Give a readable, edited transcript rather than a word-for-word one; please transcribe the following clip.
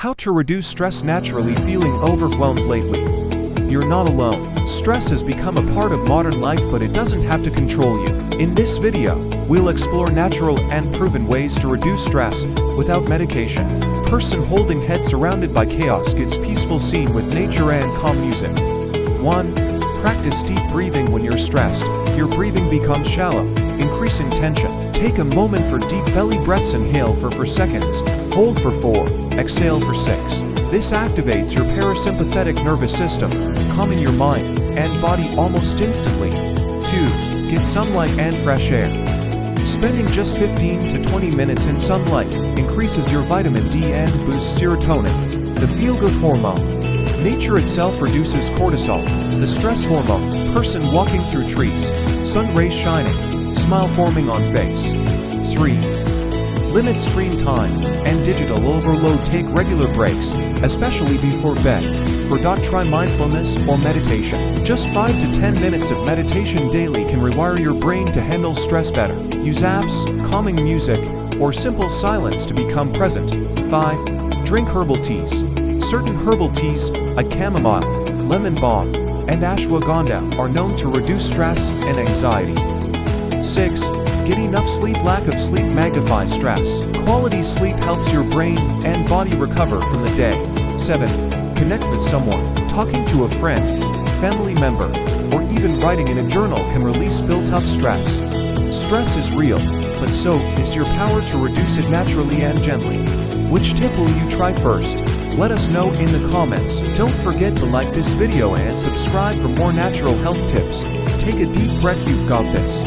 How to reduce stress naturally. Feeling overwhelmed lately? You're not alone. Stress has become a part of modern life, but it doesn't have to control you. In this video, we'll explore natural and proven ways to reduce stress without medication. Person holding head surrounded by chaos gets peaceful scene with nature and calm music. 1. Practice deep breathing. When you're stressed, your breathing becomes shallow, increasing tension. Take a moment for deep belly breaths. Inhale for 4 seconds, hold for 4, exhale for 6. This activates your parasympathetic nervous system, calming your mind and body almost instantly. 2. Get sunlight and fresh air. Spending just 15 to 20 minutes in sunlight increases your vitamin D and boosts serotonin, the feel-good hormone. Nature itself reduces cortisol, the stress hormone. Person walking through trees, sun rays shining, smile forming on face. 3. Limit screen time and digital overload. Take regular breaks, especially before bed. 4. Try mindfulness or meditation. Just 5 to 10 minutes of meditation daily can rewire your brain to handle stress better. Use apps, calming music, or simple silence to become present. 5. Drink herbal teas. Certain herbal teas, like chamomile, lemon balm, and ashwagandha, are known to reduce stress and anxiety. 6. Get enough sleep. Lack of sleep magnifies stress. Quality sleep helps your brain and body recover from the day. 7. Connect with someone. Talking to a friend, family member, or even writing in a journal can release built-up stress. Stress is real, but so is your power to reduce it naturally and gently. Which tip will you try first? Let us know in the comments. Don't forget to like this video and subscribe for more natural health tips. Take a deep breath. You've got this.